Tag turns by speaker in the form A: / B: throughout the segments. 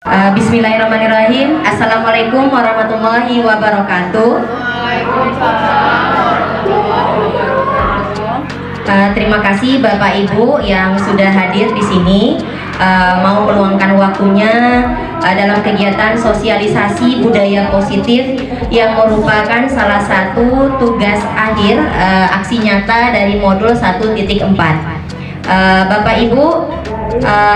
A: Bismillahirrahmanirrahim. Assalamualaikum warahmatullahi wabarakatuh. Terima kasih Bapak Ibu yang sudah hadir di sini, mau meluangkan waktunya dalam kegiatan sosialisasi budaya positif yang merupakan salah satu tugas akhir aksi nyata dari modul 1.4. Bapak Ibu,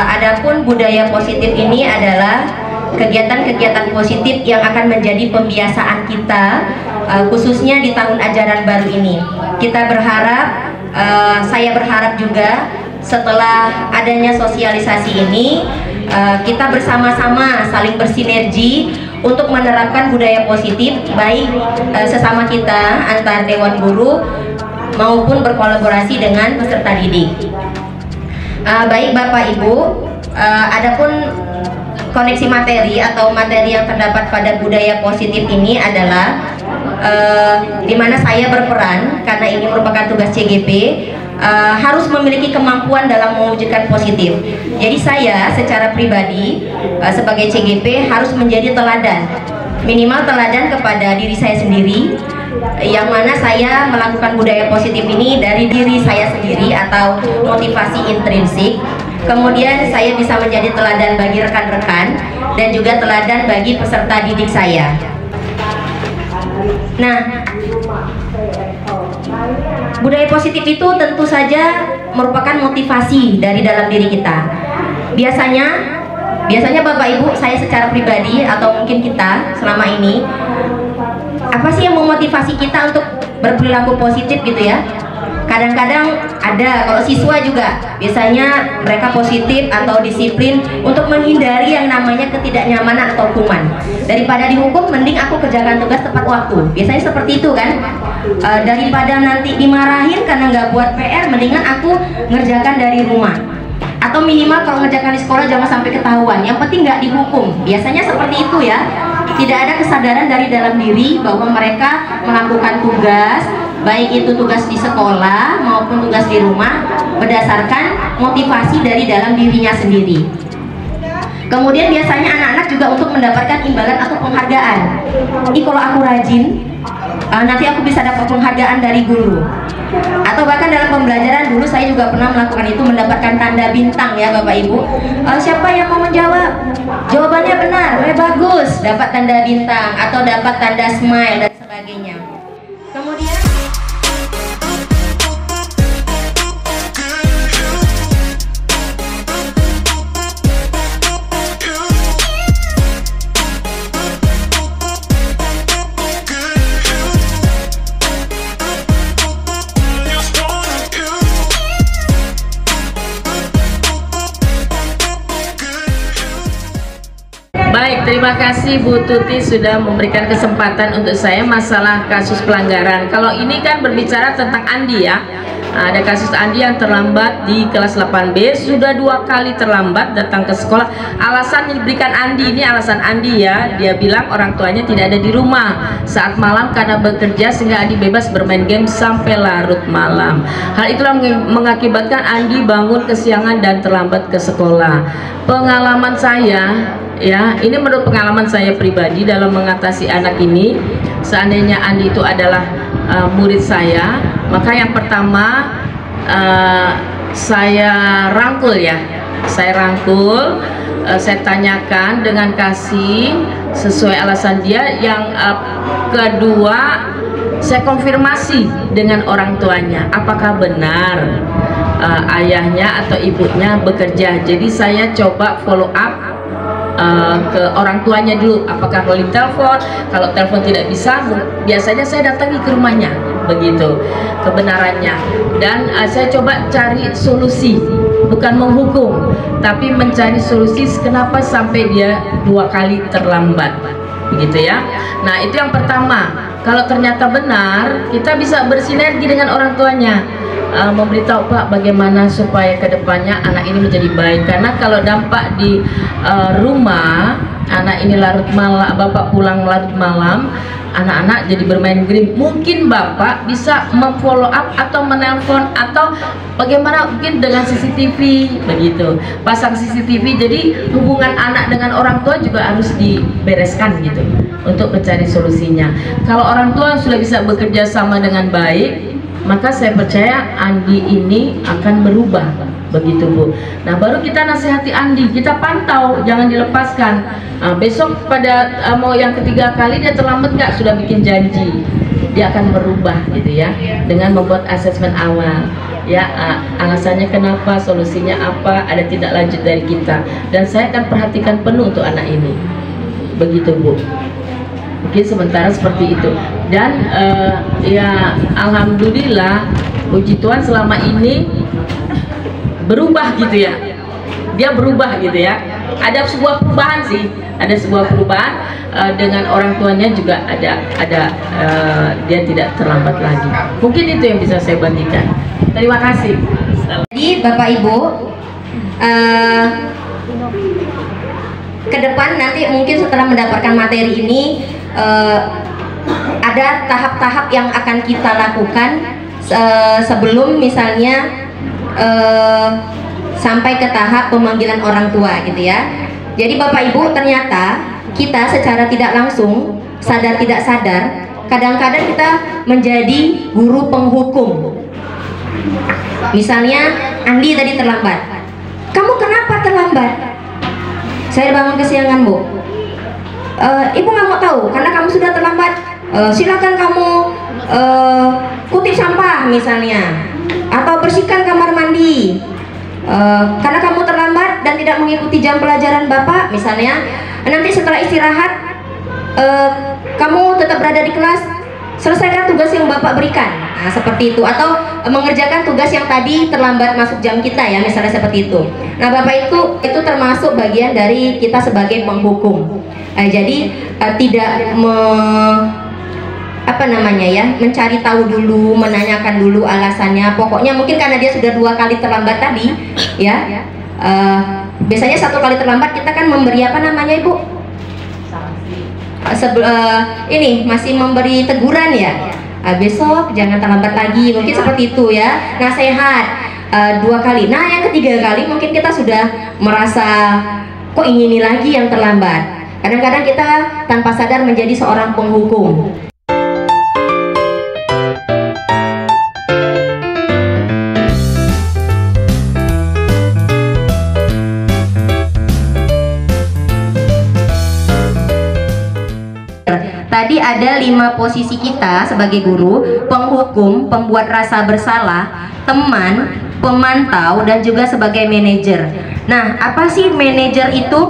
A: adapun budaya positif ini adalah kegiatan-kegiatan positif yang akan menjadi pembiasaan kita, khususnya di tahun ajaran baru ini. Kita berharap, saya berharap juga setelah adanya sosialisasi ini, kita bersama-sama saling bersinergi untuk menerapkan budaya positif, baik sesama kita antar Dewan Guru maupun berkolaborasi dengan peserta didik. Baik Bapak Ibu, adapun koneksi materi atau materi yang terdapat pada budaya positif ini adalah di mana saya berperan, karena ini merupakan tugas CGP, harus memiliki kemampuan dalam mewujudkan positif. Jadi saya secara pribadi sebagai CGP harus menjadi teladan, minimal teladan kepada diri saya sendiri, yang mana saya melakukan budaya positif ini dari diri saya sendiri atau motivasi intrinsik. Kemudian saya bisa menjadi teladan bagi rekan-rekan dan juga teladan bagi peserta didik saya. Nah, budaya positif itu tentu saja merupakan motivasi dari dalam diri kita. Biasanya Bapak Ibu, saya secara pribadi atau mungkin kita selama ini, apa sih yang memotivasi kita untuk berperilaku positif gitu ya? Kadang-kadang ada, kalau siswa juga biasanya mereka positif atau disiplin untuk menghindari yang namanya ketidaknyamanan atau hukuman. Daripada dihukum, mending aku kerjakan tugas tepat waktu. Biasanya seperti itu kan. Daripada nanti dimarahin karena nggak buat PR, mendingan aku ngerjakan dari rumah. Atau minimal kalau ngerjakan di sekolah jangan sampai ketahuan. Yang penting nggak dihukum. Biasanya seperti itu ya. Tidak ada kesadaran dari dalam diri bahwa mereka melakukan tugas, baik itu tugas di sekolah maupun tugas di rumah, berdasarkan motivasi dari dalam dirinya sendiri. Kemudian biasanya anak-anak juga untuk mendapatkan imbalan atau penghargaan. Kalau aku rajin, nanti aku bisa dapat penghargaan dari guru. Atau bahkan dalam pembelajaran dulu saya juga pernah melakukan itu, mendapatkan tanda bintang ya Bapak Ibu. Siapa yang mau menjawab? Jawabannya benar, bagus, dapat tanda bintang atau dapat tanda smile dan sebagainya. Kemudian
B: baik, terima kasih Bu Tuti sudah memberikan kesempatan untuk saya masalah kasus pelanggaran. Kalau ini kan berbicara tentang Andi ya. Ada kasus Andi yang terlambat di kelas 8B, sudah 2 kali terlambat datang ke sekolah. Alasan yang diberikan Andi, ini alasan Andi ya, dia bilang orang tuanya tidak ada di rumah saat malam karena bekerja sehingga Andi bebas bermain game sampai larut malam. Hal itulah mengakibatkan Andi bangun kesiangan dan terlambat ke sekolah. Pengalaman saya ya, ini menurut pengalaman saya pribadi dalam mengatasi anak ini, seandainya Andi itu adalah murid saya, maka yang pertama saya rangkul ya, saya tanyakan dengan kasih sesuai alasan dia. Yang kedua, saya konfirmasi dengan orang tuanya apakah benar ayahnya atau ibunya bekerja. Jadi saya coba follow up ke orang tuanya dulu, apakah boleh telepon. Kalau telepon tidak bisa, biasanya saya datangi ke rumahnya, begitu kebenarannya. Dan saya coba cari solusi, bukan menghukum, tapi mencari solusi kenapa sampai dia 2 kali terlambat, begitu ya. Nah itu yang pertama. Kalau ternyata benar, kita bisa bersinergi dengan orang tuanya, memberitahu Pak bagaimana supaya kedepannya anak ini menjadi baik. Karena kalau dampak di rumah, anak ini larut malam, bapak pulang larut malam, anak-anak jadi bermain game. Mungkin Bapak bisa memfollow up atau menelpon atau bagaimana mungkin dengan CCTV begitu, pasang CCTV, jadi hubungan anak dengan orang tua juga harus dibereskan gitu untuk mencari solusinya. Kalau orang tua sudah bisa bekerja sama dengan baik, maka saya percaya Andi ini akan berubah begitu Bu. Nah baru kita nasihati Andi, kita pantau, jangan dilepaskan. Nah, besok pada mau yang ketiga kali dia terlambat nggak, sudah bikin janji dia akan berubah gitu ya, dengan membuat asesmen awal ya, alasannya kenapa, solusinya apa, ada tindak lanjut dari kita, dan saya akan perhatikan penuh untuk anak ini begitu Bu. Mungkin sementara seperti itu. Dan ya alhamdulillah puji Tuhan selama ini berubah gitu ya, dia berubah gitu ya, ada sebuah perubahan sih, ada sebuah perubahan dengan orang tuanya juga ada dia tidak terlambat lagi. Mungkin itu yang bisa saya bandingkan. Terima kasih.
A: Jadi Bapak Ibu, ke depan nanti mungkin setelah mendapatkan materi ini ada tahap-tahap yang akan kita lakukan sebelum misalnya sampai ke tahap pemanggilan orang tua gitu ya. Jadi Bapak Ibu, ternyata kita secara tidak langsung, sadar tidak sadar, kadang-kadang kita menjadi guru penghukum. Misalnya Andi tadi terlambat, kamu kenapa terlambat? Saya bangun kesiangan Bu. Ibu nggak mau tahu karena kamu sudah terlambat. Silakan kamu kutip sampah misalnya, atau bersihkan kamar mandi. Karena kamu terlambat dan tidak mengikuti jam pelajaran Bapak misalnya, nanti setelah istirahat kamu tetap berada di kelas, selesaikan tugas yang Bapak berikan. Nah, seperti itu, atau mengerjakan tugas yang tadi terlambat masuk jam kita ya, misalnya seperti itu. Nah Bapak, itu termasuk bagian dari kita sebagai penghukum. Jadi tidak mencari tahu dulu, menanyakan dulu alasannya. Pokoknya mungkin karena dia sudah 2 kali terlambat tadi ya, biasanya 1 kali terlambat kita kan memberi apa namanya Ibu, ini masih memberi teguran ya, besok jangan terlambat lagi, mungkin seperti itu ya, nasihat 2 kali. Nah yang ketiga kali mungkin kita sudah merasa kok ini lagi yang terlambat. Kadang-kadang kita tanpa sadar menjadi seorang penghukum. Tadi ada 5 posisi kita sebagai guru: penghukum, pembuat rasa bersalah, teman, pemantau, dan juga sebagai manajer. Nah, apa sih manajer itu?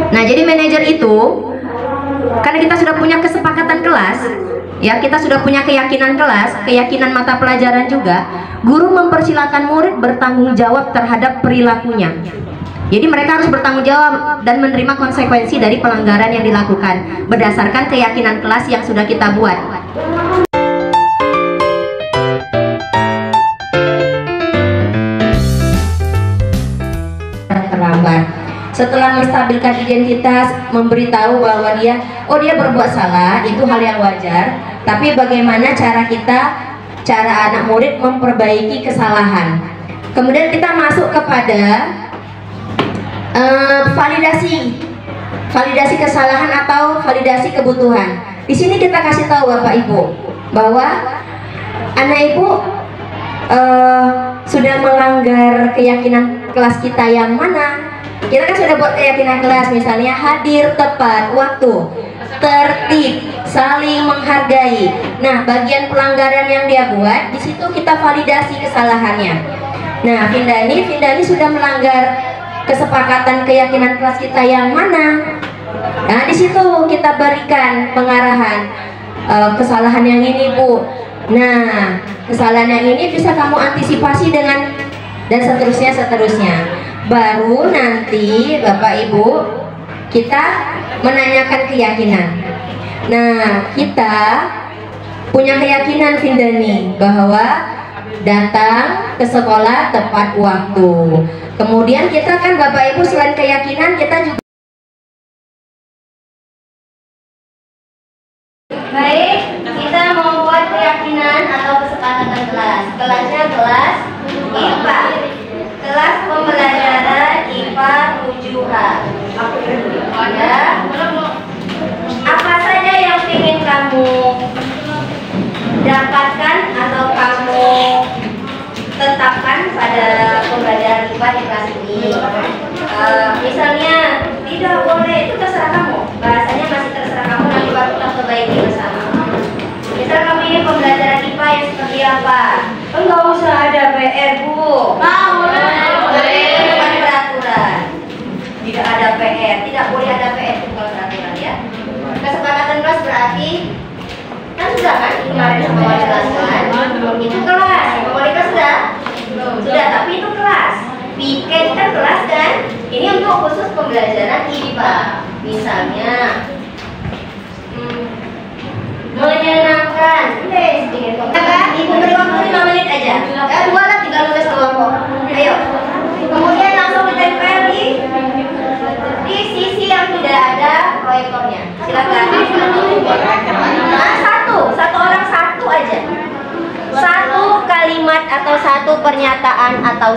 A: Nah, jadi manajer itu, karena kita sudah punya kesepakatan kelas, ya, kita sudah punya keyakinan kelas, keyakinan mata pelajaran juga, guru mempersilahkan murid bertanggung jawab terhadap perilakunya. Jadi mereka harus bertanggung jawab dan menerima konsekuensi dari pelanggaran yang dilakukan berdasarkan keyakinan kelas yang sudah kita buat. Terlambat. Setelah menstabilkan identitas, memberitahu bahwa dia berbuat salah, itu hal yang wajar. Tapi bagaimana cara anak murid memperbaiki kesalahan. Kemudian kita masuk kepada validasi kesalahan atau validasi kebutuhan. Di sini kita kasih tahu Bapak Ibu bahwa anak Ibu sudah melanggar keyakinan kelas kita yang mana. Kita kan sudah buat keyakinan kelas, misalnya hadir tepat waktu, tertib, saling menghargai. Nah, bagian pelanggaran yang dia buat, di situ kita validasi kesalahannya. Nah, Vindani sudah melanggar kesepakatan keyakinan kelas kita yang mana. Nah, di situ kita berikan pengarahan, kesalahan yang ini Bu. Nah, kesalahan yang ini bisa kamu antisipasi dengan, dan seterusnya. Baru nanti Bapak Ibu kita menanyakan keyakinan. Nah, kita punya keyakinan Vindani bahwa datang ke sekolah tepat waktu. Kemudian kita kan Bapak Ibu selain keyakinan, kita juga terlibat di kelas ini. Misalnya tidak boleh, itu terserah kamu. Bahasanya masih terserah kamu, nanti baru kita perbaiki bersama. Misal kamu ini pembelajaran IPA yang seperti apa? Enggak usah ada PR, Bu. Bukan peraturan. Tidak ada PR, tidak boleh ada PR, itu bukan peraturan ya. Kesepakatan kelas berarti kan sudah kan kemarin sama wali kelas kan? Itu kelas, sama wali kelas sudah? Sudah, tapi itu kelas. Weekend kan kelas kan? Ini untuk khusus pembelajaran IPA. Misalnya menyenangkan. Ibu beri waktu 5 menit aja. 2 lah, 3 nulis doang kok. Ayo. Kemudian langsung ditempel di sisi yang tidak ada proyektornya. Silakan. Satu orang satu aja. Satu kalimat atau satu pernyataan atau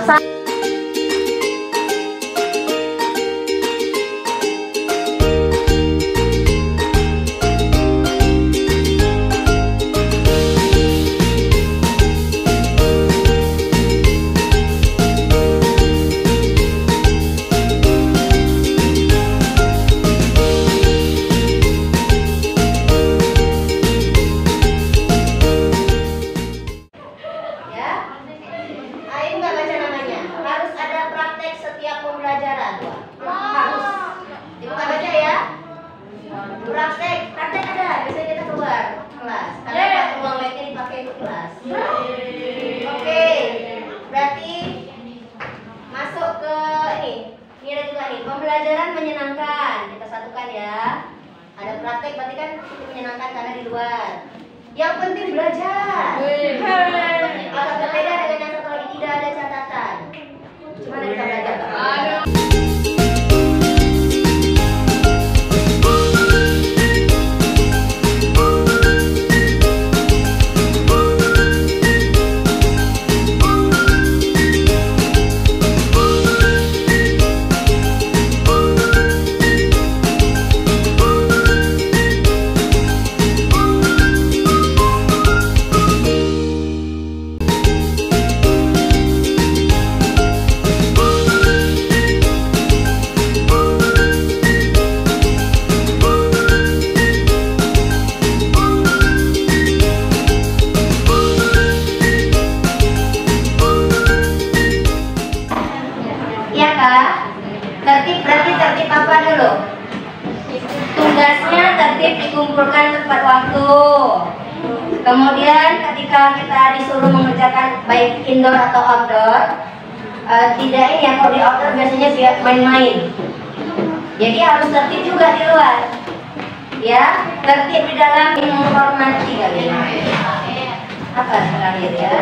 A: praktek ada, biasanya kita keluar kelas karena ruang labnya dipakai untuk kelas. Oke, berarti masuk ke ini ada juga nih, pembelajaran menyenangkan, kita satukan ya. Ada praktek berarti kan itu menyenangkan karena di luar. Yang penting belajar. Agak berbeda dengan yang satu lagi, tidak ada catatan. Gimana kita belajar? Tertib apa dulu? Tugasnya tertib dikumpulkan tepat waktu. Kemudian ketika kita disuruh mengerjakan baik indoor atau outdoor, tidak ini ya, kalau di outdoor biasanya dia main-main. Jadi harus tertib juga di luar. Ya, tertib di dalam menghormati kalian. Apa terakhir ya?